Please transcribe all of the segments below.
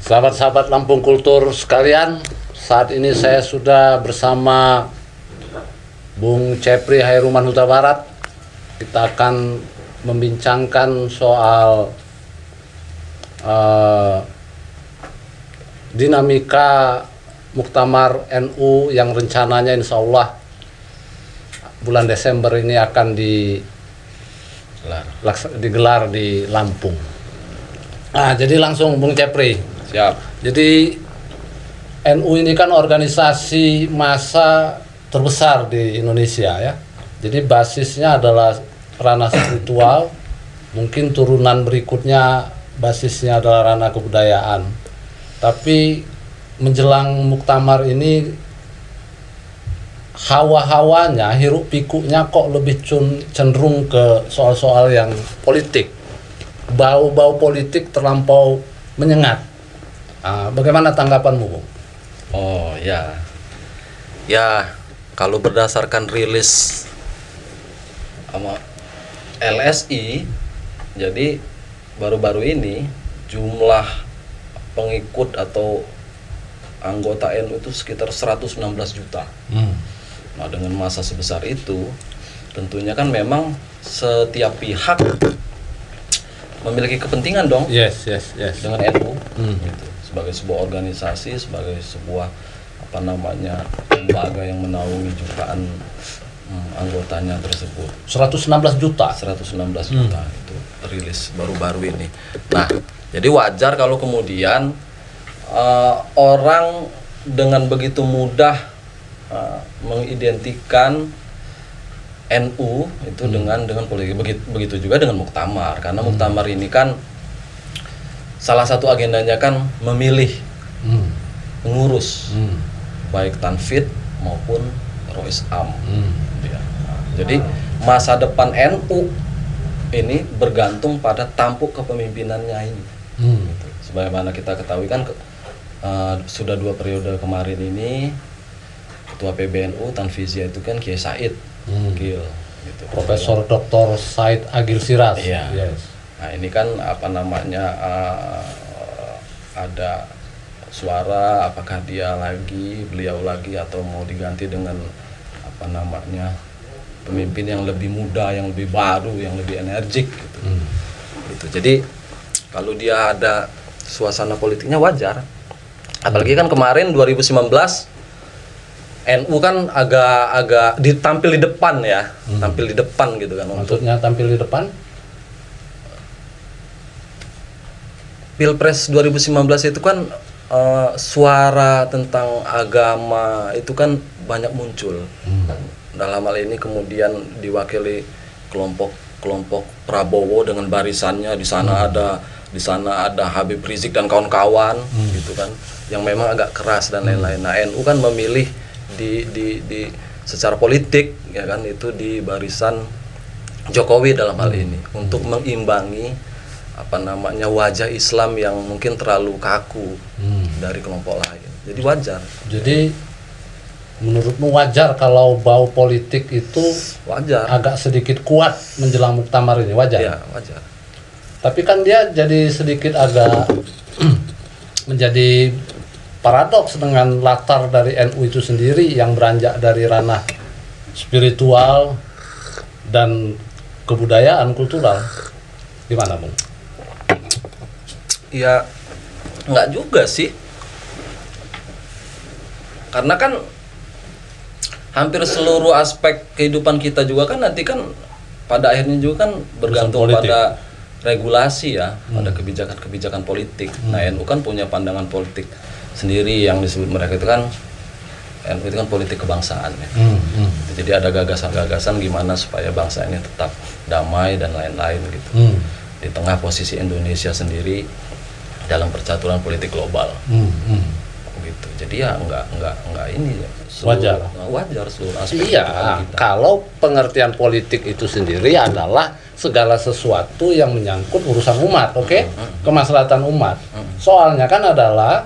Sahabat-sahabat Lampung Kultur sekalian, saat ini saya sudah bersama Bung Cepri Hairuman Huta Barat. Kita akan membincangkan soal dinamika Muktamar NU yang rencananya insya Allah bulan Desember ini akan digelar di Lampung. Nah, jadi langsung Bung Cepri. Siap. Jadi NU ini kan organisasi massa terbesar di Indonesia ya. Jadi basisnya adalah ranah spiritual, mungkin turunan berikutnya basisnya adalah ranah kebudayaan. Tapi menjelang muktamar ini hawa-hawanya, hiruk pikuknya kok lebih cenderung ke soal-soal yang politik. Bau-bau politik terlampau menyengat. Bagaimana tanggapanmu, Bung? Oh ya, kalau berdasarkan rilis sama LSI, jadi baru-baru ini jumlah pengikut atau anggota NU itu sekitar 116 juta. Nah, dengan massa sebesar itu, tentunya kan memang setiap pihak memiliki kepentingan dong. Yes. Dengan NU, gitu. Sebagai sebuah organisasi, sebagai sebuah lembaga yang menaungi jutaan anggotanya tersebut. 116 juta. 116 juta itu rilis baru-baru ini. Nah, jadi wajar kalau kemudian orang dengan begitu mudah mengidentikan NU itu dengan politik. Begitu juga dengan muktamar, karena muktamar ini kan salah satu agendanya kan memilih pengurus, baik tanfid maupun rois am. Ya. Jadi masa depan NU ini bergantung pada tampuk kepemimpinannya ini. Gitu. Sebagaimana kita ketahui kan sudah 2 periode kemarin ini ketua PBNU Tanfizia itu kan Kiai Said Agil, gitu. Profesor Dr. Said Agil Siraj. Iya. Yes. Nah, ini kan ada suara apakah beliau lagi atau mau diganti dengan pemimpin yang lebih muda, yang lebih baru, yang lebih energik gitu. Gitu. Jadi kalau dia ada suasana politiknya wajar. Apalagi kan kemarin 2019 NU kan agak ditampil di depan ya, tampil di depan gitu kan. Maksudnya tampil di depan? Pilpres 2019 itu kan suara tentang agama itu kan banyak muncul. Dalam hal ini kemudian diwakili kelompok Prabowo dengan barisannya. Di sana ada Habib Rizik dan kawan-kawan gitu kan, yang memang agak keras dan lain-lain. Nah, NU kan memilih di secara politik ya kan, itu di barisan Jokowi dalam hal ini untuk mengimbangi wajah Islam yang mungkin terlalu kaku dari kelompok lain. Jadi wajar. Jadi menurutmu wajar kalau bau politik itu wajar, agak sedikit kuat menjelang muktamar ini, wajar? Ya, wajar. Tapi kan dia jadi sedikit agak menjadi paradoks dengan latar dari NU itu sendiri yang beranjak dari ranah spiritual dan kebudayaan kultural. Gimana, Bung? Ya, enggak juga sih. Karena kan hampir seluruh aspek kehidupan kita juga kan nanti kan pada akhirnya juga kan bergantung pada regulasi ya, pada kebijakan-kebijakan politik. Nah, NU kan punya pandangan politik sendiri yang disebut mereka itu kan NU itu kan politik kebangsaan ya. Jadi ada gagasan-gagasan gimana supaya bangsa ini tetap damai dan lain-lain gitu. Di tengah posisi Indonesia sendiri dalam percaturan politik global. Gitu. Jadi ya enggak ini ya. Wajar seluruh aspek. Iya, kalau pengertian politik itu sendiri adalah segala sesuatu yang menyangkut urusan umat, oke? Kemaslahatan umat. Soalnya kan adalah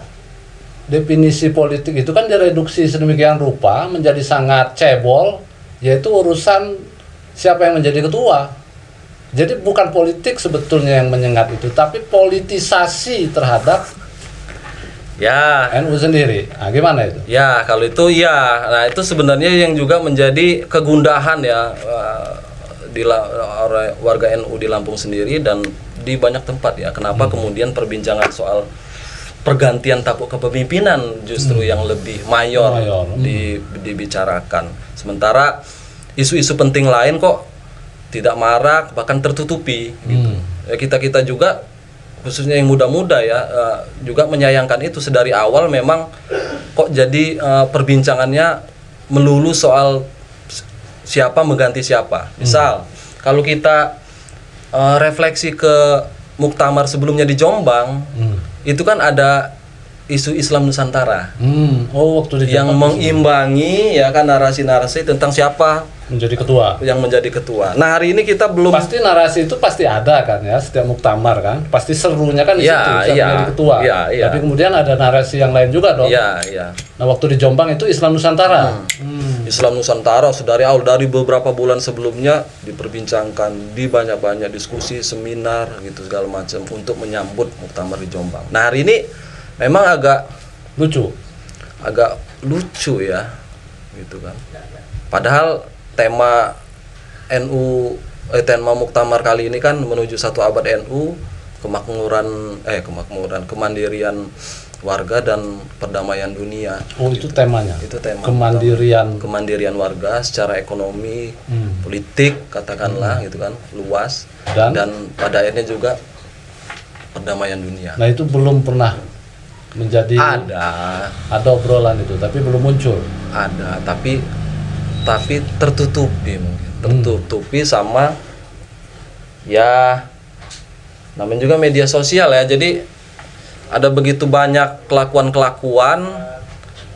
definisi politik itu kan direduksi sedemikian rupa menjadi sangat cebol, yaitu urusan siapa yang menjadi ketua. Jadi bukan politik sebetulnya yang menyengat itu, tapi politisasi terhadap Ya, NU sendiri. Nah, gimana itu? ya kalau itu ya. Nah itu sebenarnya yang juga menjadi kegundahan ya oleh warga NU di Lampung sendiri dan di banyak tempat ya. Kenapa kemudian perbincangan soal pergantian tapak kepemimpinan justru yang lebih mayor, dibicarakan. Sementara isu-isu penting lain kok tidak marak bahkan tertutupi gitu. Ya kita juga khususnya yang muda-muda ya juga menyayangkan itu sedari awal memang kok jadi perbincangannya melulu soal siapa mengganti siapa. Misal kalau kita refleksi ke muktamar sebelumnya di Jombang itu kan ada isu Islam Nusantara waktu di yang mengimbangi ya kan narasi-narasi tentang siapa yang menjadi ketua. Nah hari ini kita belum pasti narasi itu pasti ada kan ya setiap muktamar kan pasti serunya kan di situ siapa menjadi ketua. Tapi kemudian ada narasi yang lain juga dong. Nah waktu di Jombang itu Islam Nusantara. Islam Nusantara dari awal dari beberapa bulan sebelumnya diperbincangkan di banyak diskusi seminar gitu segala macam untuk menyambut muktamar di Jombang. Nah hari ini memang agak lucu ya gitu kan. Padahal tema tema muktamar kali ini kan menuju 1 abad NU, kemandirian warga dan perdamaian dunia. Itu temanya. Itu tema kemandirian warga secara ekonomi, politik katakanlah gitu kan, luas dan pada akhirnya juga perdamaian dunia. Nah, itu belum pernah menjadi ada obrolan itu, tapi belum muncul. Ada, tapi tertutupi mungkin. Tertutupi sama ya namanya juga media sosial ya. Jadi ada begitu banyak kelakuan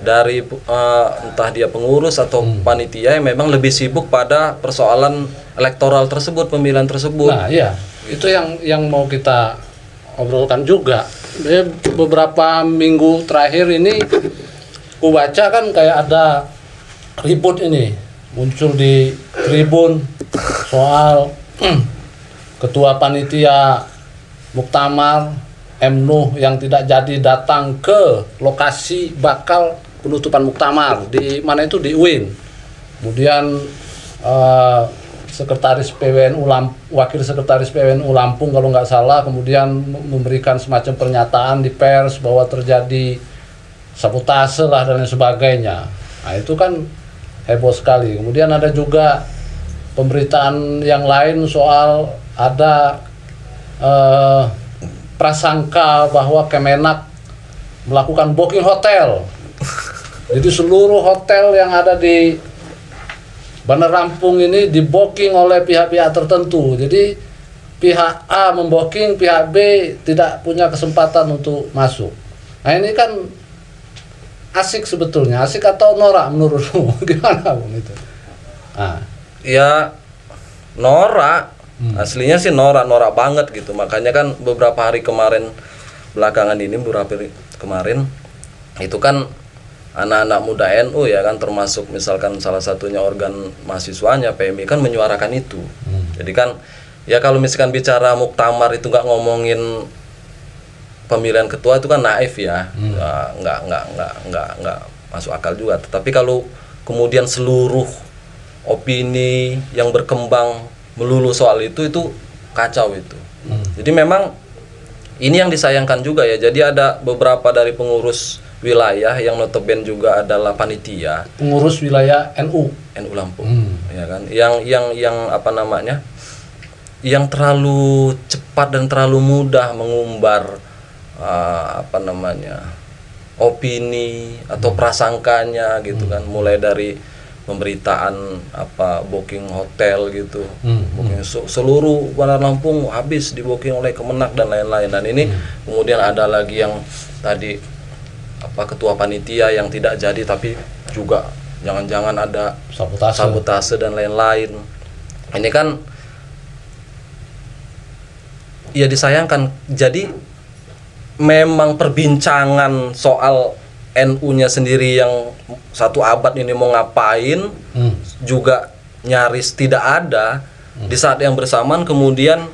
dari entah dia pengurus atau panitia yang memang lebih sibuk pada persoalan elektoral tersebut, pemilihan tersebut. Nah, iya. Itu yang mau kita obrolkan juga. Beberapa minggu terakhir ini ku baca kan kayak ada ribut ini muncul di Tribun soal ketua panitia muktamar MNU yang tidak jadi datang ke lokasi bakal penutupan muktamar di mana itu di UIN. Kemudian wakil sekretaris PWNU Lampung kalau nggak salah kemudian memberikan semacam pernyataan di pers bahwa terjadi sabotase lah dan lain sebagainya. Nah itu kan heboh sekali. Kemudian ada juga pemberitaan yang lain soal ada prasangka bahwa Kemenak melakukan booking hotel. Jadi seluruh hotel yang ada di Bandar Lampung ini di-booking oleh pihak-pihak tertentu. Jadi pihak A membooking, pihak B tidak punya kesempatan untuk masuk. Nah ini kan asik sebetulnya, asik atau norak menurutmu? Gimana Bung itu? Ya norak, aslinya sih norak banget gitu. Makanya kan beberapa hari kemarin itu kan anak-anak muda NU ya kan, termasuk misalkan salah satunya organ mahasiswanya PMI kan menyuarakan itu. Jadi kan ya kalau misalkan bicara muktamar itu nggak ngomongin pemilihan ketua itu kan naif ya, nggak masuk akal juga. Tetapi kalau kemudian seluruh opini yang berkembang melulu soal itu kacau itu. Jadi memang ini yang disayangkan juga ya. Jadi ada beberapa dari pengurus wilayah yang notabene juga adalah panitia. Pengurus wilayah NU Lampung, ya kan? Yang apa namanya? Yang terlalu cepat dan terlalu mudah mengumbar opini atau prasangkanya gitu kan, mulai dari pemberitaan booking hotel gitu, booking seluruh Bandar Lampung habis di booking oleh Kemenak dan lain-lain. Dan ini kemudian ada lagi yang tadi ketua panitia yang tidak jadi tapi juga jangan-jangan ada sabotase dan lain-lain. Ini kan ya disayangkan. Jadi memang perbincangan soal NU-nya sendiri yang 1 abad ini mau ngapain juga nyaris tidak ada. Di saat yang bersamaan kemudian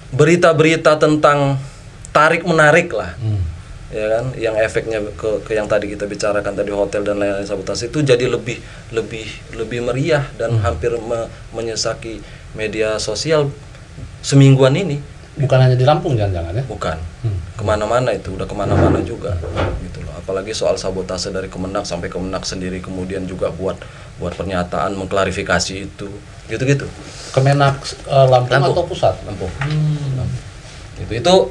berita-berita tentang tarik-menarik lah ya kan, yang efeknya ke yang tadi kita bicarakan tadi, hotel dan lain-lain sabotase itu jadi lebih meriah dan hampir menyesaki media sosial semingguan ini. Bukan hanya di Lampung jangan-jangan ya? Bukan, kemana-mana itu, udah kemana-mana juga gitu loh. Apalagi soal sabotase dari Kemenak, sampai Kemenak sendiri kemudian juga buat pernyataan mengklarifikasi itu, gitu-gitu. Kemenak Lampung atau pusat? Lampung. Itu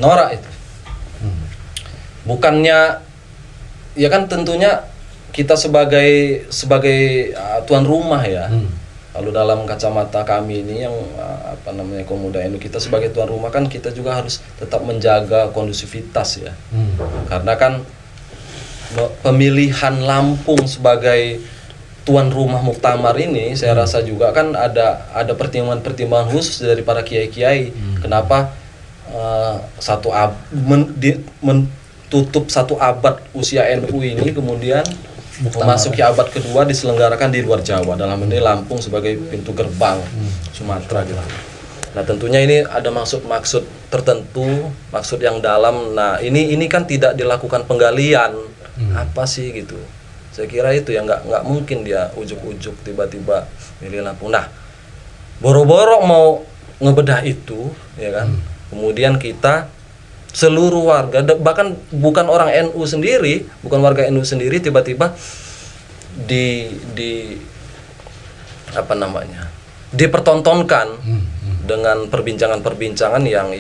norak itu. Bukannya, ya kan tentunya kita sebagai tuan rumah ya. Lalu dalam kacamata kami ini yang Komuda NU, kita sebagai tuan rumah kan kita juga harus tetap menjaga kondusivitas ya. Karena kan pemilihan Lampung sebagai tuan rumah muktamar ini saya rasa juga kan ada pertimbangan-pertimbangan khusus dari para kiai-kiai. Kenapa tutup 1 abad usia NU ini kemudian memasuki abad kedua diselenggarakan di luar Jawa, dalam ini Lampung sebagai pintu gerbang Sumatera gitu. Nah tentunya ini ada maksud tertentu, maksud yang dalam. Nah ini kan tidak dilakukan penggalian apa sih gitu. Saya kira itu ya, nggak mungkin dia ujuk-ujuk tiba-tiba milih Lampung. Nah boro-boro mau ngebedah itu ya kan, kemudian kita seluruh warga, bahkan bukan orang NU sendiri, bukan warga NU sendiri, tiba-tiba dipertontonkan dengan perbincangan-perbincangan yang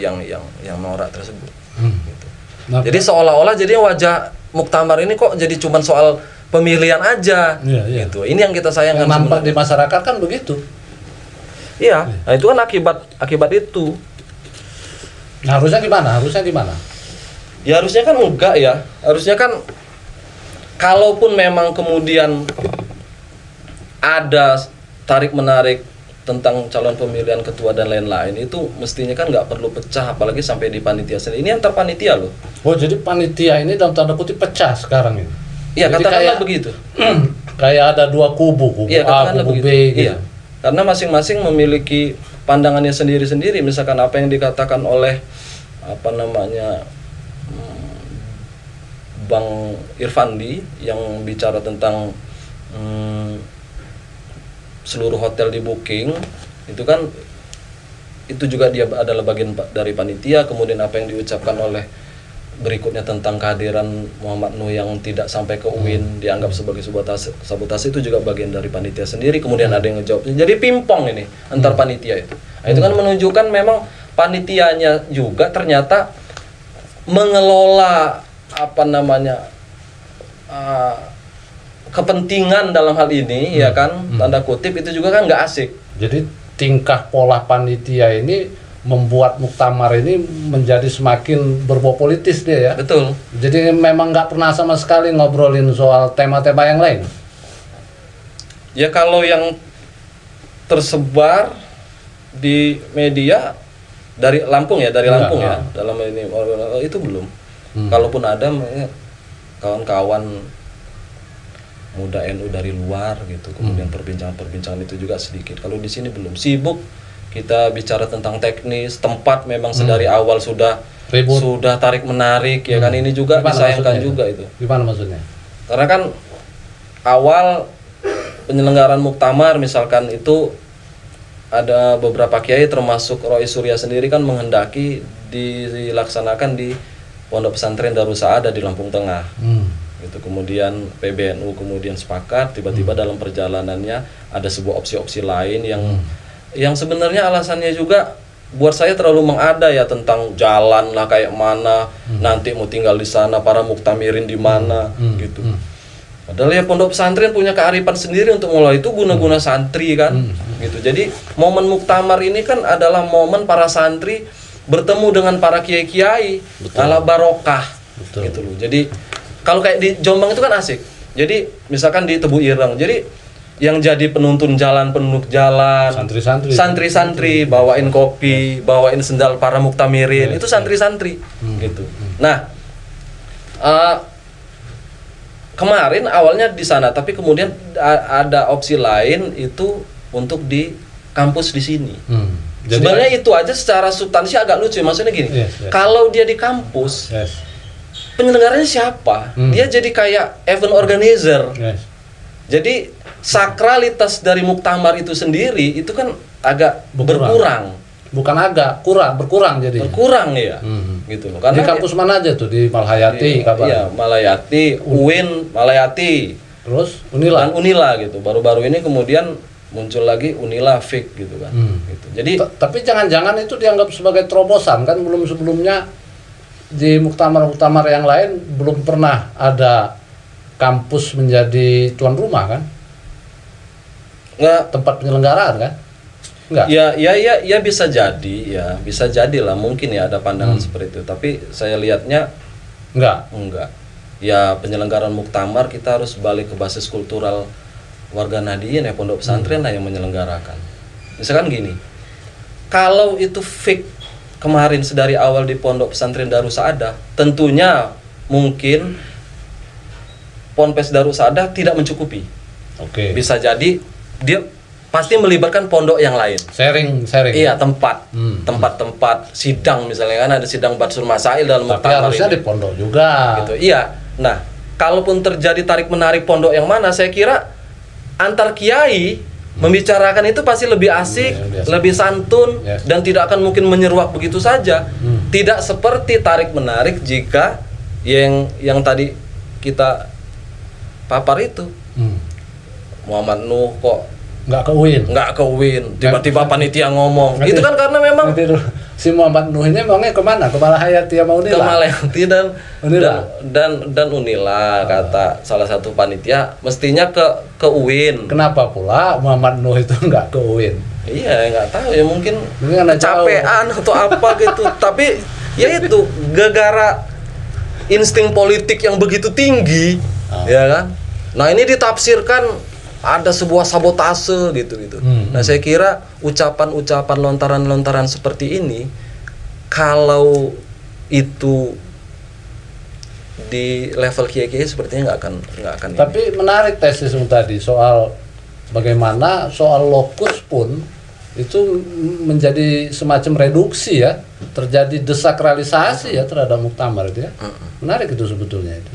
norak tersebut. Gitu. Jadi seolah-olah jadi wajah muktamar ini kok jadi cuman soal pemilihan aja, gitu. Ini yang kita sayangkan. Yang nampak di masyarakat kan begitu. Iya, nah itu kan akibat itu. Nah, harusnya gimana? Ya harusnya kan enggak ya. Harusnya kan kalaupun memang kemudian ada tarik-menarik tentang calon pemilihan ketua dan lain-lain, itu mestinya kan nggak perlu pecah, apalagi sampai di panitia sendiri. Ini antar panitia loh. Oh, jadi panitia ini dalam tanda kutip pecah sekarang ini? Iya, katakanlah begitu. Kayak ada 2 kubu iya, A, kubu begitu. B gitu. Iya. Karena masing-masing memiliki pandangannya sendiri-sendiri. Misalkan apa yang dikatakan oleh Bang Irfandi yang bicara tentang seluruh hotel di booking, itu kan itu juga dia adalah bagian dari panitia. Kemudian apa yang diucapkan oleh berikutnya tentang kehadiran Muhammad Nuh yang tidak sampai ke UIN dianggap sebagai sabotase, itu juga bagian dari panitia sendiri. Kemudian ada yang ngejawabnya, jadi pingpong ini antar panitia itu. Nah, itu kan menunjukkan memang panitianya juga ternyata mengelola kepentingan dalam hal ini, ya kan, tanda kutip, itu juga kan nggak asik. Jadi tingkah pola panitia ini membuat muktamar ini menjadi semakin berbau politis dia ya. Betul. Jadi memang nggak pernah sama sekali ngobrolin soal tema-tema yang lain. Ya kalau yang tersebar di media dari Lampung ya, Lampung ya, dalam ini itu belum. Kalaupun ada kawan-kawan muda NU dari luar gitu, kemudian perbincangan-perbincangan itu juga sedikit. Kalau di sini belum, sibuk kita bicara tentang teknis, tempat memang sedari awal sudah tarik menarik ya kan, ini juga disayangkan juga itu. Gimana maksudnya? Karena kan awal penyelenggaraan muktamar misalkan itu ada beberapa kiai termasuk Roy Surya sendiri kan menghendaki dilaksanakan di Pondok Pesantren Darus Sa'adah di Lampung Tengah. Gitu. Kemudian PBNU kemudian sepakat, tiba-tiba dalam perjalanannya ada sebuah opsi-opsi lain yang sebenarnya alasannya juga buat saya terlalu mengada ya, tentang jalan lah kayak mana, nanti mau tinggal di sana, para muktamirin di mana gitu. Padahal ya pondok pesantren punya kearifan sendiri untuk mulai itu guna-guna santri kan gitu. Jadi momen muktamar ini kan adalah momen para santri bertemu dengan para kiai-kiai ala barokah gitu loh. Jadi kalau kayak di Jombang itu kan asik. Jadi misalkan di Tebu Ireng, jadi yang jadi penuntun jalan, penunjuk jalan, santri-santri bawain kopi, bawain sendal para muktamirin, itu santri-santri gitu. Nah, kemarin awalnya di sana, tapi kemudian ada opsi lain itu untuk di kampus di sini. Sebenarnya itu aja secara substansi agak lucu, maksudnya gini, kalau dia di kampus, penyelenggaranya siapa? Dia jadi kayak event organizer. Yes. Jadi sakralitas dari muktamar itu sendiri itu kan agak berkurang. Bukan agak, berkurang jadi. Berkurang ya. Gitu loh. Karena di kampus mana aja tuh? Di Malhayati kabar. Iya, Malayati, UIN, Malayati. Terus Unila. Dan Unila gitu. Baru-baru ini kemudian muncul lagi Unila Fik gitu kan. Gitu. Jadi tapi jangan-jangan itu dianggap sebagai terobosan kan, belum sebelumnya di muktamar-muktamar yang lain belum pernah ada kampus menjadi tuan rumah kan? nggak Tempat penyelenggaraan kan? Enggak. ya bisa jadi ya, bisa jadilah mungkin ya ada pandangan seperti itu. Tapi saya lihatnya enggak. Ya penyelenggaraan muktamar kita harus balik ke basis kultural warga Nahdien ya, pondok pesantren lah yang menyelenggarakan. Misalkan gini, kalau itu fix kemarin sedari awal di pondok pesantren Darus Saadah, tentunya mungkin Ponpes Darus Saadah tidak mencukupi. Oke. Bisa jadi dia pasti melibatkan pondok yang lain. Sharing. Iya, tempat-tempat sidang misalnya kan ada sidang Batsul Masail dalam Tapi muktamar harusnya ini. di pondok juga. Gitu. Iya. Nah, kalaupun terjadi tarik menarik pondok yang mana, saya kira antar kiai membicarakan itu pasti lebih asik, lebih santun, dan tidak akan mungkin menyeruak begitu saja. Tidak seperti tarik menarik jika yang tadi kita papar itu. Muhammad Nuh kok nggak ke UIN, tiba-tiba panitia ngomong. Nanti, itu kan karena memang si Muhammad Nuh ini emangnya kemana? Ke Malhayati sama Unila? Ke Malhayati dan Unila, kata salah satu panitia mestinya ke UIN. Kenapa pula Muhammad Nuh itu nggak ke UIN? Iya, nggak tahu ya, mungkin kecapean atau apa gitu. Tapi ya itu gara-gara insting politik yang begitu tinggi, ya kan. Nah, ini ditafsirkan ada sebuah sabotase gitu. Nah, saya kira ucapan-ucapan lontaran-lontaran seperti ini kalau itu di level kiai-kiai sepertinya nggak akan. Tapi menarik tesismu tadi soal bagaimana soal lokus pun itu menjadi semacam reduksi ya, terjadi desakralisasi ya terhadap muktamar itu ya. Menarik itu sebetulnya itu.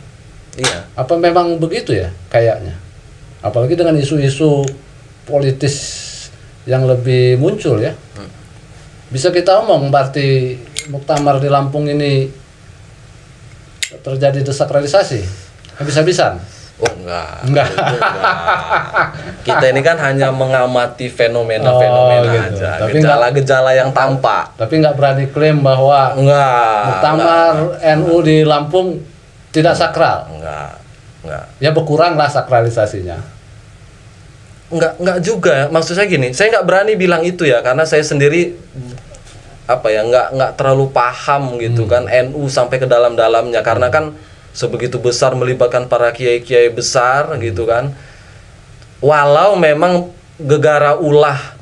Iya. Apa memang begitu ya kayaknya? Apalagi dengan isu-isu politis yang lebih muncul ya. Bisa kita omong berarti muktamar di Lampung ini terjadi desakralisasi habis-habisan? Oh enggak. Kita ini kan hanya mengamati fenomena gitu. Aja, gejala-gejala yang tampak. Tapi nggak berani klaim bahwa muktamar NU di Lampung tidak sakral. Enggak. Ya berkurang lah sakralisasinya. Enggak juga. Maksud saya gini, saya nggak berani bilang itu ya, karena saya sendiri nggak terlalu paham gitu kan NU sampai ke dalam-dalamnya, karena kan sebegitu besar melibatkan para kiai-kiai besar gitu kan. Walau memang gegara ulah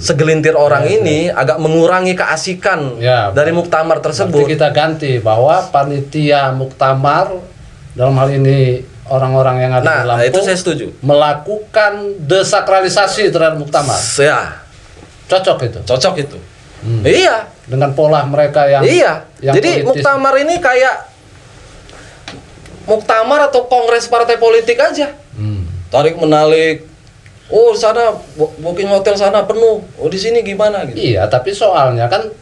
segelintir orang ini agak mengurangi keasikan dari muktamar tersebut. Berarti kita ganti bahwa panitia muktamar dalam hal ini orang-orang yang ada di Lampung, itu saya setuju, melakukan desakralisasi terhadap muktamar. Ya, cocok itu. Iya, dengan pola mereka yang jadi politis. Muktamar ini kayak muktamar atau kongres partai politik aja. Tarik menarik. Oh, sana booking hotel sana penuh. Oh, di sini gimana gitu. Iya, tapi soalnya kan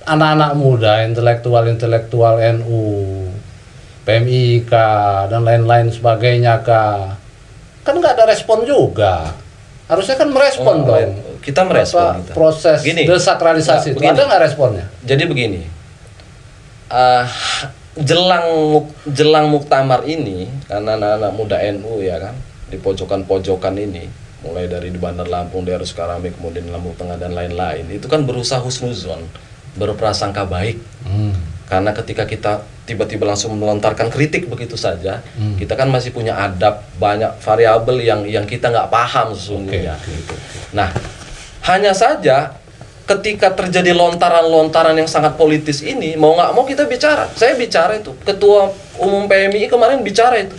anak-anak muda, intelektual NU, PMIK dan lain-lain sebagainya kan nggak ada respon juga. Harusnya kan merespon dong. Kita merespon proses desakralisasi itu. Ada nggak responnya? Jadi begini, jelang muktamar ini, karena anak-anak muda NU ya kan di pojokan-pojokan ini, mulai dari di Bandar Lampung, daerah Sukarambi, kemudian Lampung Tengah dan lain-lain, itu kan berusaha husnuzon, berprasangka baik. Karena ketika kita tiba-tiba langsung melontarkan kritik begitu saja, kita kan masih punya adab, banyak variabel yang kita nggak paham sesungguhnya. Nah, hanya saja ketika terjadi lontaran-lontaran yang sangat politis ini, mau nggak mau kita bicara. Saya bicara itu, Ketua Umum PMI kemarin bicara itu.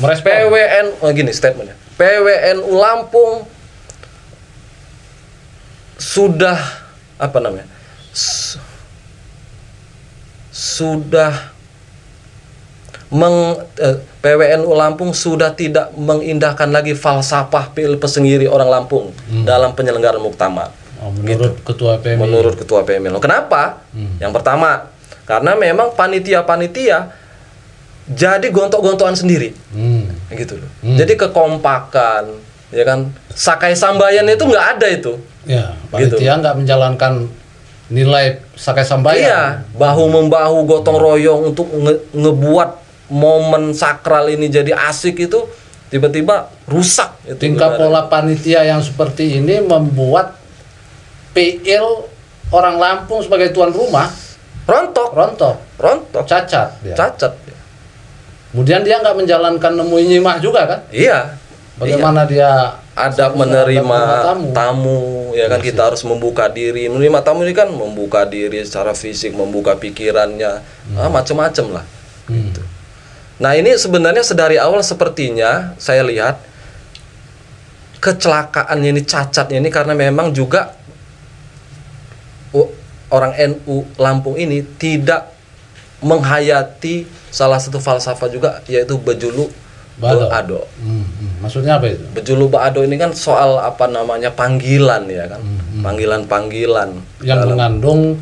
PWN, gini statementnya, PWNU Lampung sudah sudah PWNU Lampung sudah tidak mengindahkan lagi falsafah pil pesendiri orang Lampung dalam penyelenggaraan muktamar. Menurut Ketua PMI. Menurut Ketua PMI. Kenapa? Yang pertama, karena memang panitia-panitia jadi gontok-gontokan sendiri. Gitu loh. Jadi kekompakan, ya kan? Sakai sambayan itu nggak ada itu. Ya, panitia nggak menjalankan nilai sakai sambayan. Iya, bahu membahu, gotong royong untuk ngebuat momen sakral ini jadi asik itu tiba-tiba rusak. Tingkah pola panitia yang seperti ini membuat PL orang Lampung sebagai tuan rumah rontok, cacat. Kemudian dia nggak menjalankan nemu nyimak juga kan? Iya. Bagaimana dia ada menerima tamu, ya kan? Kita harus membuka diri. Menerima tamu ini kan membuka diri secara fisik, membuka pikirannya, macam-macam lah. Gitu. Nah ini sebenarnya sedari awal sepertinya saya lihat kecelakaannya ini, cacatnya ini karena memang juga orang NU Lampung ini tidak menghayati salah satu falsafah juga, yaitu bejulu ba'ado. Maksudnya apa itu? Bejulu ba'ado ini kan soal apa namanya panggilan, ya kan? Panggilan-panggilan yang mengandung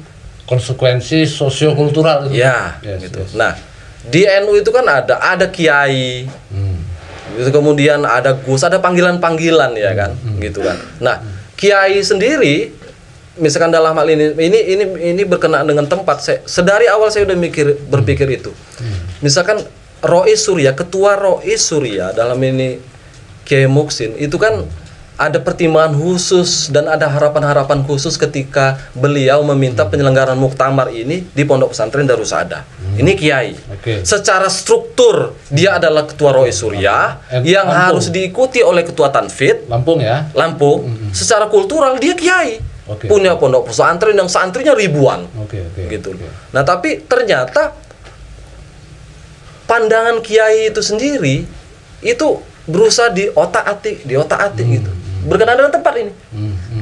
konsekuensi sosiokultural gitu. Ya, gitu. Nah, di NU itu kan ada kiai. Itu kemudian ada gus, ada panggilan-panggilan, ya kan? Gitu kan. Nah, kiai sendiri misalkan dalam hal ini berkenaan dengan tempat, sedari awal saya udah berpikir itu. Misalkan Rois Surya, ketua Rois Surya dalam ini Kiai Muksin, itu kan ada pertimbangan khusus dan ada harapan-harapan khusus ketika beliau meminta penyelenggaraan muktamar ini di Pondok Pesantren Darussaada. Ini kiai. Secara struktur dia adalah ketua Rois Surya yang harus diikuti oleh ketua Tanfid Lampung, ya. Lampung. Secara kultural dia kiai. Punya pondok pesantren yang santrinya ribuan. Gitu. Nah, tapi ternyata pandangan kiai itu sendiri itu berusaha diotak-atik gitu. Berkenaan dengan tempat ini.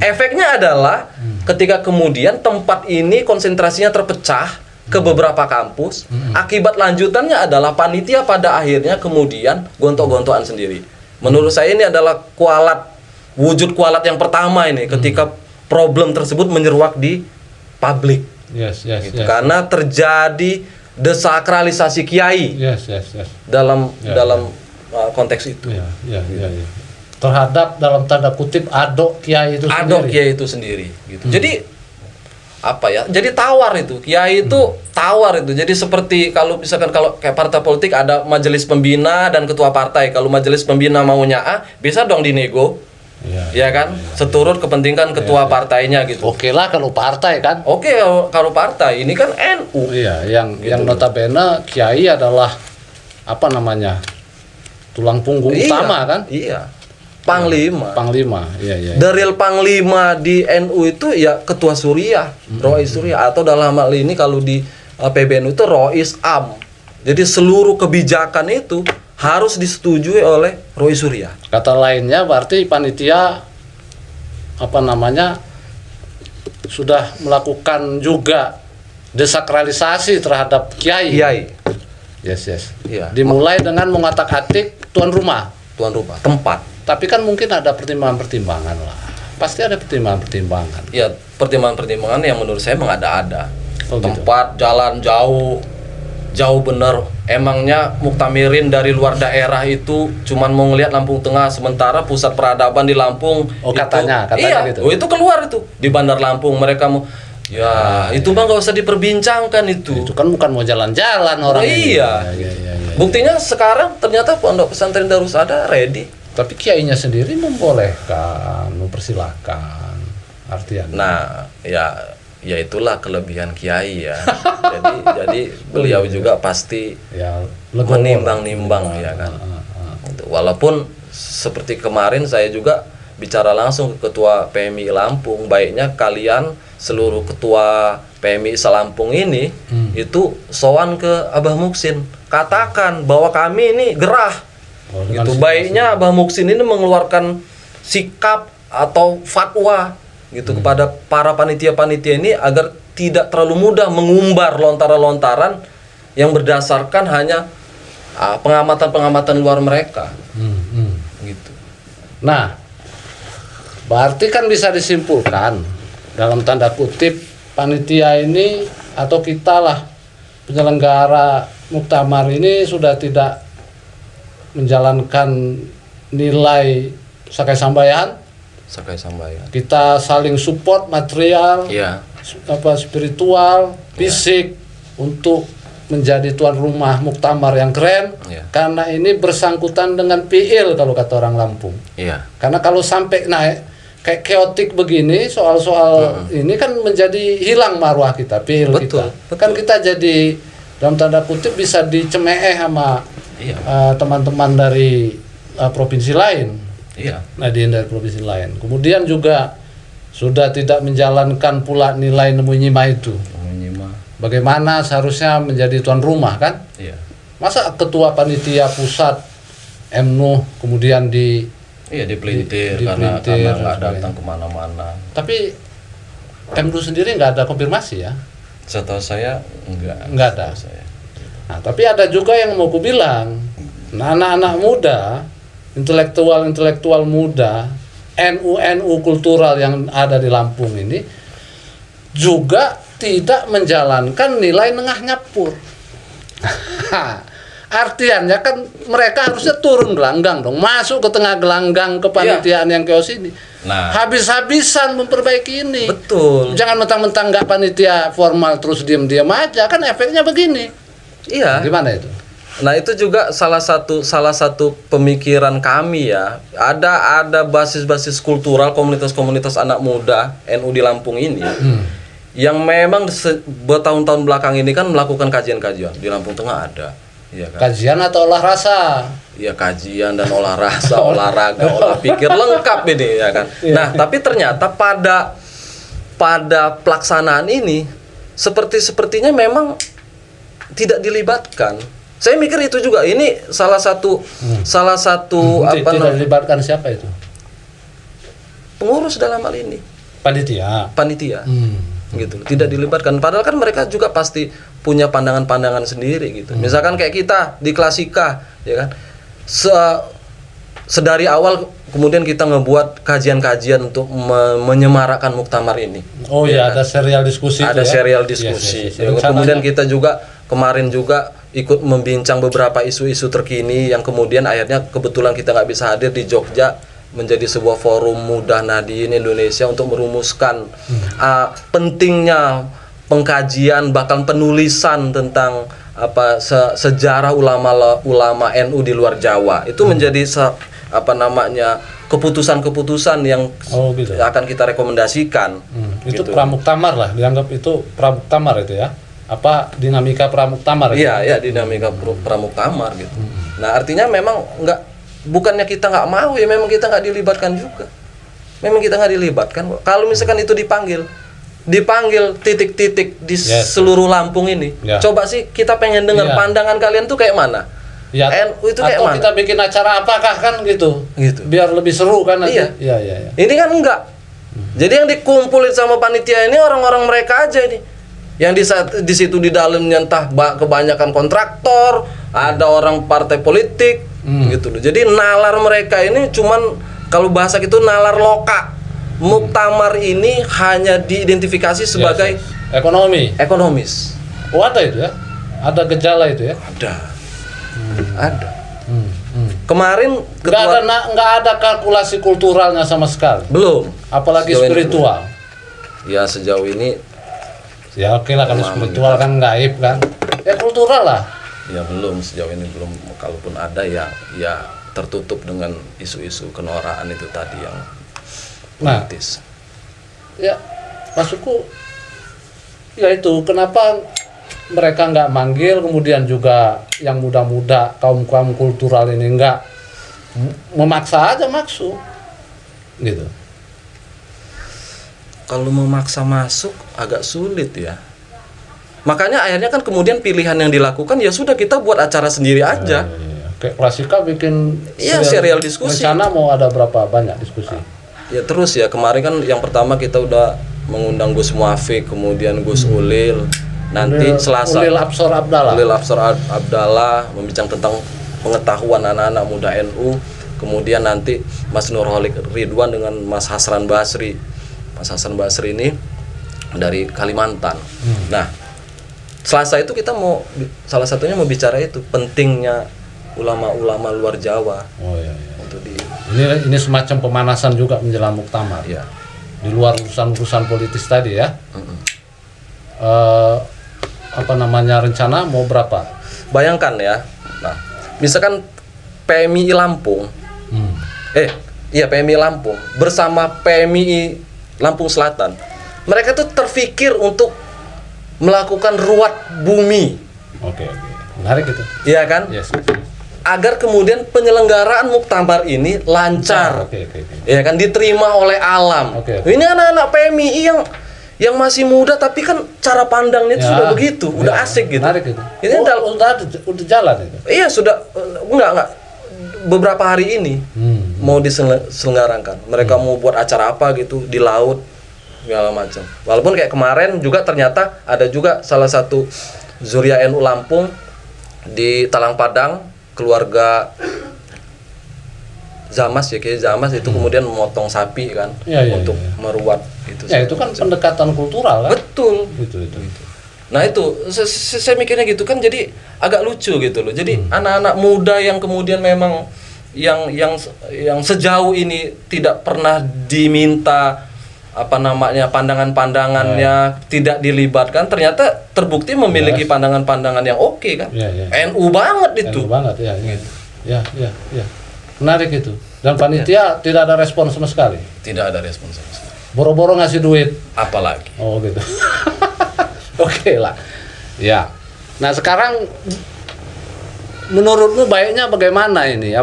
Efeknya adalah ketika kemudian tempat ini konsentrasinya terpecah ke beberapa kampus, akibat lanjutannya adalah panitia pada akhirnya kemudian gontok-gontokan sendiri. Menurut saya ini adalah wujud kualat yang pertama ini ketika problem tersebut menyeruak di publik. Gitu. Karena terjadi desakralisasi kiai. Dalam konteks itu. Terhadap dalam tanda kutip adok kiai itu sendiri. Gitu. Jadi apa ya? Jadi tawar itu. Kiai itu tawar itu. Jadi seperti kalau misalkan kalau kayak partai politik ada majelis pembina dan ketua partai. Kalau majelis pembina maunya A, bisa dong dinego. Ya kan, seturut kepentingan ketua partainya gitu. Oke lah kalau partai kan. Oke kalau partai ini kan NU. Iya, yang notabene kiai adalah apa namanya, tulang punggung utama kan. Iya. Panglima. Iya. Dari Panglima di NU itu ya ketua Suriah, Rois Suriah, atau dalam hal ini kalau di PBNU itu Rois Am. Jadi seluruh kebijakan itu harus disetujui oleh Rois Surya. Kata lainnya berarti panitia apa namanya sudah melakukan juga desakralisasi terhadap kiai. Yes. Iya. Dimulai dengan mengotak-atik tuan rumah, tempat. Tapi kan mungkin ada pertimbangan-pertimbangan lah. Pasti ada pertimbangan-pertimbangan. Iya, pertimbangan-pertimbangan yang menurut saya mengada-ada. Tempat, gitu. Jalan jauh bener. Emangnya muktamirin dari luar daerah itu cuman mau ngelihat Lampung Tengah, sementara pusat peradaban di Lampung katanya gitu. Itu keluar itu di Bandar Lampung mereka mau itu mah nggak usah diperbincangkan itu. Itu kan bukan mau jalan-jalan orang ini. Iya. Buktinya sekarang ternyata Pondok Pesantren Darussaada ready. Tapi kiainya sendiri membolehkan, mempersilahkan. Artinya. Nah, ya itulah kelebihan kiai ya. jadi beliau juga pasti menimbang-nimbang ya kan. Walaupun seperti kemarin saya juga bicara langsung ke ketua PMI Lampung, baiknya kalian seluruh ketua PMI Lampung ini itu sowan ke Abah Muksin, katakan bahwa kami ini gerah. Gitu. Baiknya Abah Muksin ini mengeluarkan sikap atau fatwa gitu kepada para panitia-panitia ini agar tidak terlalu mudah mengumbar lontaran-lontaran yang berdasarkan hanya pengamatan-pengamatan luar mereka. Gitu. Nah, berarti kan bisa disimpulkan dalam tanda kutip panitia ini atau kita lah penyelenggara muktamar ini sudah tidak menjalankan nilai sakai sambayan. Kita saling support material, spiritual, fisik untuk menjadi tuan rumah muktamar yang keren. Karena ini bersangkutan dengan PIL kalau kata orang Lampung. Karena kalau sampai naik kayak keotik begini soal-soal ini kan menjadi hilang marwah kita, PIL kita. Kan kita jadi dalam tanda kutip bisa dicemeh sama teman-teman dari provinsi lain. Nadiin dari provinsi lain. Kemudian juga sudah tidak menjalankan pula nilai nemu nyima itu. Bagaimana seharusnya menjadi tuan rumah kan? Masa ketua panitia pusat MNU kemudian dipelintir karena nggak datang kemana-mana. Tapi MNU sendiri nggak ada konfirmasi ya? Setahu saya nggak ada. Nah, tapi ada juga yang mau ku bilang, anak-anak muda, intelektual muda, NU kultural yang ada di Lampung ini juga tidak menjalankan nilai nengah nyapur. Artiannya kan mereka harusnya turun gelanggang dong, masuk ke tengah gelanggang kepanitiaan yang chaos ini. Nah, habis-habisan memperbaiki ini. Betul. Jangan mentang-mentang nggak panitia formal terus diam-diam aja, kan efeknya begini. Gimana itu? Nah, itu juga salah satu pemikiran kami ya. Ada basis-basis kultural komunitas-komunitas anak muda NU di Lampung ini. Yang memang bertahun-tahun belakang ini kan melakukan kajian-kajian di Lampung Tengah ada. Kan? Kajian atau olah rasa? Iya, kajian dan olah rasa, olahraga, olah pikir lengkap ini ya kan. Nah, tapi ternyata pada pelaksanaan ini sepertinya memang tidak dilibatkan. Saya mikir itu juga ini salah satu tidak dilibatkan siapa itu? Pengurus dalam hal ini. Panitia. Gitu, tidak dilibatkan, padahal kan mereka juga pasti punya pandangan-pandangan sendiri gitu. Misalkan kayak kita di Klasika ya kan, sedari awal kemudian kita ngebuat kajian-kajian untuk menyemarakkan muktamar ini. Ada serial diskusi. Serial diskusi. Kemudian kita juga kemarin juga ikut membincang beberapa isu-isu terkini yang kemudian akhirnya kebetulan kita nggak bisa hadir di Jogja, menjadi sebuah forum muda Nadiin Indonesia untuk merumuskan pentingnya pengkajian bahkan penulisan tentang sejarah ulama NU di luar Jawa. Itu menjadi keputusan-keputusan yang akan kita rekomendasikan. Itu gitu. Pramuktamar lah, dianggap itu pramuktamar itu ya. Dinamika pramuktamar. Iya, dinamika pramuktamar gitu. Nah, artinya memang bukannya kita nggak mau ya, memang kita nggak dilibatkan juga. Memang kita nggak dilibatkan. Kalau misalkan itu dipanggil titik-titik di seluruh Lampung ini, coba sih kita pengen dengar pandangan kalian tuh kayak mana? NU itu kayak mana? Atau kita bikin acara apakah kan gitu. Biar lebih seru kan nanti. Iya. Ini kan enggak. Jadi yang dikumpulin sama panitia ini orang-orang mereka aja ini. Yang di situ di dalamnya entah kebanyakan kontraktor, ada orang partai politik. Gitu loh. Jadi nalar mereka ini cuman kalau bahasa gitu nalar loka. Muktamar ini hanya diidentifikasi sebagai ekonomis. Ada itu ya? Ada gejala itu ya? Ada. Kemarin nggak ada kalkulasi kulturalnya sama sekali. Belum. Apalagi spiritual. Ya sejauh ini. Ya oke lah, kalau spiritual kan gaib kan. Ya kultural lah. Ya belum, sejauh ini belum. Kalaupun ada ya tertutup dengan isu-isu kenoraan itu tadi yang politis. Ya maksudku ya itu kenapa mereka nggak manggil, kemudian juga yang muda-muda kaum kultural ini nggak memaksa aja masuk gitu. Kalau memaksa masuk agak sulit ya. Makanya akhirnya kan kemudian pilihan yang dilakukan ya sudah kita buat acara sendiri aja. Kayak Klasika bikin serial diskusi. Rencana mau ada berapa banyak diskusi? Ya terus ya, kemarin kan yang pertama kita udah mengundang Gus Muafik, kemudian Gus Ulil. Nanti Selasa Ulil Absor Abdallah membincang tentang pengetahuan anak-anak muda NU. Kemudian nanti Mas Nurholik Ridwan dengan Mas Hasan Basri. Mas Hasan Basri ini dari Kalimantan. Nah, Selasa itu kita salah satunya mau bicara itu pentingnya ulama-ulama luar Jawa. Oh iya. Untuk ini semacam pemanasan juga menjelang muktamar. Ya. Di luar urusan politis tadi ya. Rencana mau berapa? Bayangkan ya. Nah, misalkan PMI Lampung. PMI Lampung bersama PMI Lampung Selatan. Mereka tuh terfikir untuk melakukan ruat bumi. Oke. Menarik itu. Iya kan? Yes. Agar kemudian penyelenggaraan muktamar ini lancar. Ya kan, diterima oleh alam. Ini anak-anak PMI yang masih muda tapi kan cara pandangnya sudah begitu, udah asik gitu. Menarik itu. Ini udah jalan itu. Iya, sudah enggak beberapa hari ini mau diselenggarakan. Mereka mau buat acara apa gitu di laut segala macam. Walaupun kayak kemarin juga ternyata ada juga salah satu Zuria NU Lampung di Talang Padang, keluarga Zamas itu kemudian memotong sapi kan untuk meruat itu. Ya itu kan pendekatan kultural kan. Betul. Itu. Nah itu saya mikirnya gitu kan, jadi agak lucu gitu loh. Jadi anak-anak muda yang kemudian memang yang sejauh ini tidak pernah diminta pandangannya tidak dilibatkan, ternyata terbukti memiliki pandangan-pandangan yang oke kan. NU banget itu. NU banget ya. Menarik itu. Dan panitia tidak ada respon sama sekali. Tidak ada respon sama sekali. Boro-boro ngasih duit. Apalagi. Oh gitu. Oke lah. Ya. Nah sekarang menurutmu baiknya bagaimana ini?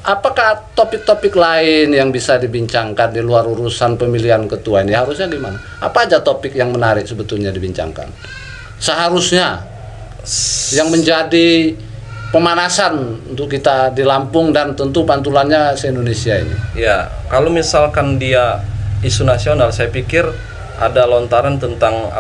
Apakah topik-topik lain yang bisa dibincangkan di luar urusan pemilihan ketua ini? Harusnya gimana? Apa aja topik yang menarik sebetulnya dibincangkan? Seharusnya yang menjadi pemanasan untuk kita di Lampung dan tentu pantulannya se-Indonesia ini. Ya, kalau misalkan dia isu nasional, saya pikir ada lontaran tentang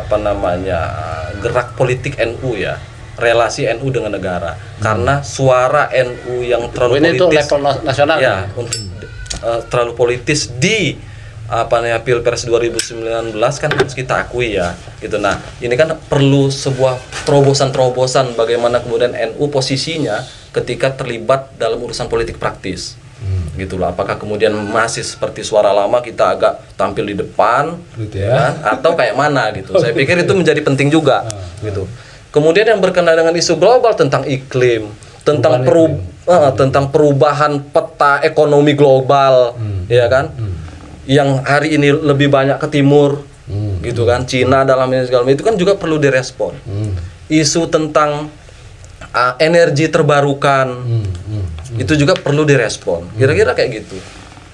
gerak politik NU ya, relasi NU dengan negara. Karena suara NU yang terlalu ini politis, itu level nasional ya, terlalu politis di Pilpres 2019 kan harus kita akui ya gitu. Nah ini kan perlu sebuah terobosan bagaimana kemudian NU posisinya ketika terlibat dalam urusan politik praktis gitulah. Apakah kemudian masih seperti suara lama kita agak tampil di depan gitu ya, kan? Atau kayak mana gitu. Saya pikir itu menjadi penting juga gitu. Kemudian yang berkenaan dengan isu global tentang iklim, tentang perubahan peta ekonomi global ya kan, yang hari ini lebih banyak ke timur gitu kan, Cina dalam ini segala macam, itu kan juga perlu direspon. Isu tentang energi terbarukan itu juga perlu direspon. Kira-kira kayak gitu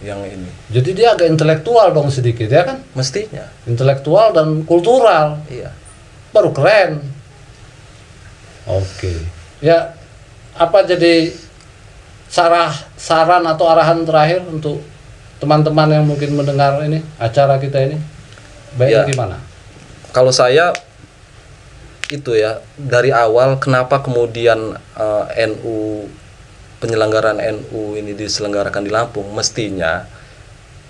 yang ini. Jadi dia agak intelektual dong sedikit ya kan? Mestinya intelektual dan kultural. Iya. Baru keren. Oke. Ya, apa jadi saran atau arahan terakhir untuk teman-teman yang mungkin mendengar ini acara kita ini, baiknya gimana? Kalau saya itu ya, dari awal kenapa kemudian penyelenggaraan NU ini diselenggarakan di Lampung, mestinya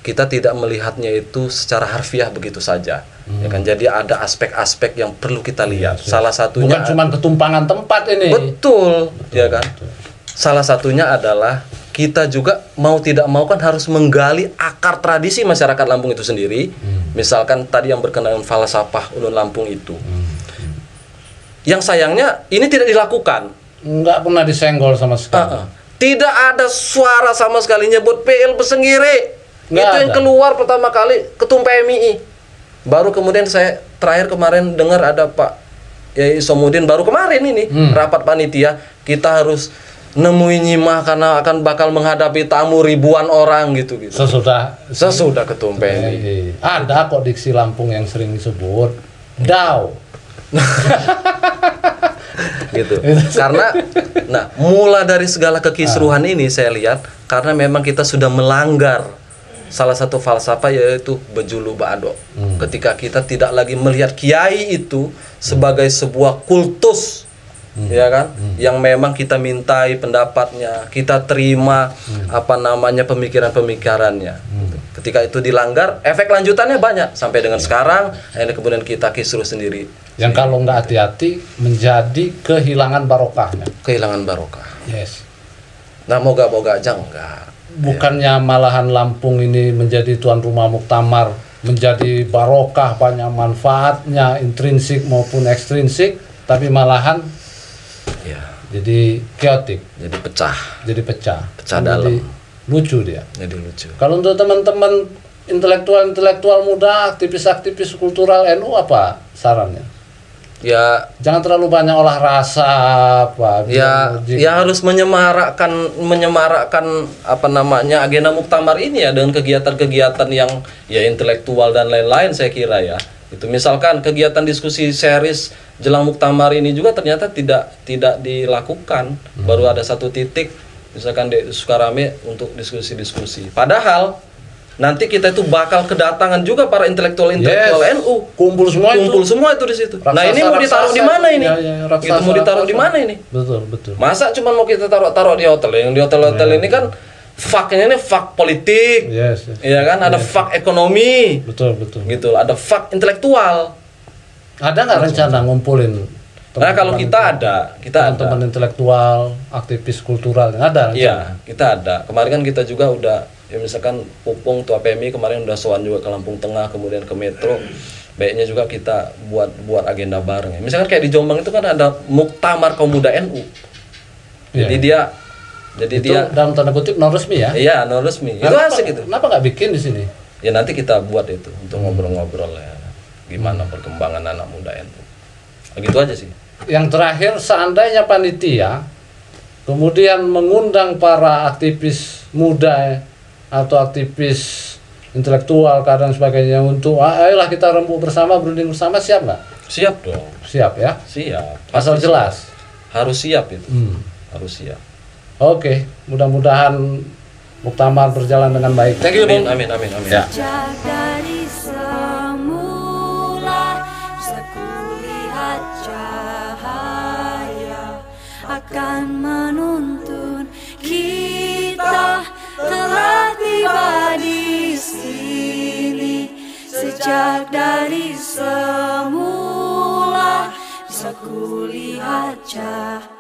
kita tidak melihatnya itu secara harfiah begitu saja. Ya kan, jadi ada aspek-aspek yang perlu kita lihat. Salah satunya bukan cuma ketumpangan tempat ini. Betul, ya kan? Betul. Salah satunya adalah kita juga mau tidak mau kan harus menggali akar tradisi masyarakat Lampung itu sendiri. Misalkan tadi yang berkenaan falsafah Ulun Lampung itu. Yang sayangnya ini tidak dilakukan. Nggak pernah disenggol sama sekali. Tidak ada suara sama sekali nyebut PL Besenggiri. Itu yang keluar pertama kali Ketum PMI. Baru kemudian saya terakhir kemarin dengar ada Pak Yai Somudin baru kemarin ini rapat panitia, kita harus nemuin Nyimah karena akan bakal menghadapi tamu ribuan orang gitu. Sesudah Ketum PMI. Ada kok diksi Lampung yang sering disebut DAO. Gitu. Karena mula dari segala kekisruhan ini saya lihat karena memang kita sudah melanggar salah satu falsafah yaitu bejulu ba'do. Ketika kita tidak lagi melihat kiai itu sebagai sebuah kultus, ya kan, yang memang kita mintai pendapatnya, kita terima apa namanya pemikirannya. Ketika itu dilanggar, efek lanjutannya banyak sampai dengan sekarang. Akhirnya kemudian kita kisruh sendiri. Yang kalau nggak hati-hati menjadi kehilangan barokahnya. Kehilangan barokah. Yes. Nah, moga-moga aja enggak. Bukannya malahan Lampung ini menjadi tuan rumah muktamar, menjadi barokah, banyak manfaatnya intrinsik maupun ekstrinsik, tapi malahan Ya, jadi chaotic, jadi pecah. pecah dalam. Lucu dia. Jadi lucu. Kalau untuk teman-teman intelektual muda, aktivis-aktivis kultural NU, apa sarannya? Ya, Jangan terlalu banyak olah rasa, apa? ya harus menyemarakkan apa namanya agenda muktamar ini ya dengan kegiatan-kegiatan yang ya intelektual dan lain-lain, saya kira ya. Itu misalkan kegiatan diskusi series jelang muktamar ini juga ternyata tidak dilakukan. Baru ada satu titik misalkan di Sukarame untuk diskusi-diskusi. Padahal nanti kita itu bakal kedatangan juga para intelektual NU. Kumpul semua itu di situ. Nah, ini mau ditaruh di mana ini? Itu mau ditaruh di mana ini? Betul. Masa cuma mau kita taruh di hotel? Yang di hotel-hotel ini kan faknya ini fak politik. Yes. Iya kan, ada fak ekonomi. Betul. Gitu, ada fak intelektual. Ada nggak rencana ngumpulin? Nah, kalau kita ada teman-teman intelektual, aktivis kultural, ada. Iya, kita ada. Kemarin kan kita juga udah, ya misalkan Pupung Tua PMI kemarin udah sowan juga ke Lampung Tengah, kemudian ke Metro. Baiknya juga kita buat agenda bareng. Misalkan kayak di Jombang itu kan ada Muktamar Kaum Muda NU. Jadi dia dalam tanda kutip non resmi ya? Iya, non resmi. Itu asik itu. Kenapa nggak bikin di sini? Ya nanti kita buat itu untuk ngobrol-ngobrol ya. Gimana perkembangan anak muda NU. Begitu aja sih. Yang terakhir, seandainya panitia kemudian mengundang para aktivis muda atau aktivis intelektual dan sebagainya untuk ayolah kita rembuk bersama, berunding bersama, siap nggak? Siap dong. Siap ya? Siap. Asal jelas. Harus siap itu. Harus siap. Oke, mudah-mudahan muktamar berjalan dengan baik. Thank you, Bung. Amin. Ya. Dari semula bisa kulihat cahaya akan menuntun kita telah tiba di sini. Sejak dari semula bisa kulihat cahaya.